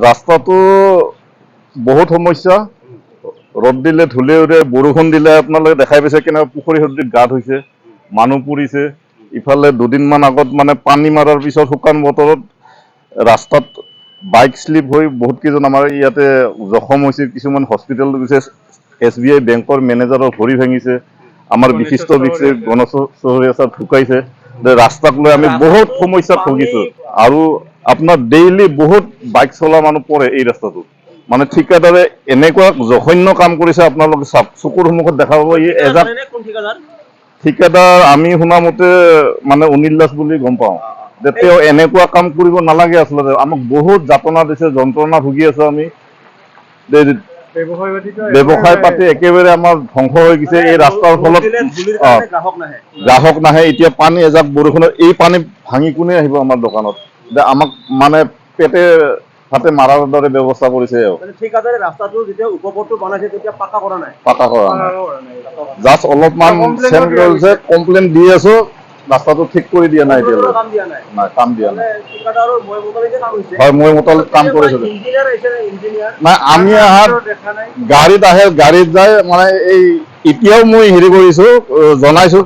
ৰাস্তাটো বহুত সমস্যা। ৰ'দ দিলে ধূলি উৰে, বৰষুণ দিলে আপোনালোকে দেখাই পাইছে কেনেকুৱা পুখুৰী সদৃশ গাঁত হৈছে, মানুহ পৰিছে। ইফালে দুদিনমান আগত মানে পানী মাৰাৰ পিছত শুকান বতৰত ৰাস্তাত বাইক শ্লিপ হৈ বহুত কেইজন আমাৰ ইয়াতে জখম হৈছে, কিছুমান হস্পিটেলত গৈছে। SBI বেংকৰ মেনেজাৰৰ ভৰি ভাঙিছে, আমাৰ বিশিষ্ট ব্যক্তি গণেশ চহৰীয়া ছাৰ ঢুকাইছে। ৰাস্তাক লৈ আমি বহুত সমস্যাত ভুগিছো। আৰু আপোনাৰ ডেইলি বহুত বাইক চলা মানুহ পৰে এই ৰাস্তাটোত। মানে ঠিকাদাৰে এনেকুৱা জঘন্য কাম কৰিছে, আপোনালোকে চকুৰ সন্মুখত দেখা পাব। ঠিকাদাৰ আমি শুনা মতে মানে অনিল দাস বুলি গম পাওঁ। তেওঁ এনেকুৱা কাম কৰিব নালাগে আচলতে। আমাক বহুত যাতনা দিছে, যন্ত্ৰণা ভুগি আছো আমি। ব্যৱসায় পাতি একেবাৰে আমাৰ ধ্বংস হৈ গৈছে এই ৰাস্তাৰ ফলত। গ্ৰাহক নাহে। এতিয়া পানী এজাক বৰষুণত এই পানী ভাঙি কোনে আহিব আমাৰ দোকানত? আমাক মানে পেটে হাতে মাৰাৰ দৰে ব্যৱস্থা কৰিছে। পাকা কৰা নাই। জাষ্ট অলপমান কমপ্লেইন দি আছো, ৰাস্তাটো ঠিক কৰি দিয়া নাই এতিয়ালৈ। কাম দিয়া নাই। হয়, মই মোটামুটি কাম কৰিছো। নাই, আমি অহাত গাড়ীত আহে, গাড়ীত যায়। মানে এই এতিয়াও মই হেৰি কৰিছো, জনাইছো,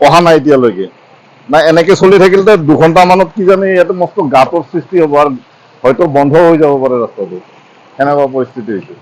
অহা নাই এতিয়ালৈকে। নাই, এনেকে চলি থাকিলে 2 ঘণ্টামানত কিজানি ইয়াতে মস্ত গাঁতৰ সৃষ্টি হ'ব আৰু হয়তো বন্ধ হৈ যাব পাৰে ৰাস্তাটো। সেনেকুৱা পৰিস্থিতি হৈছে।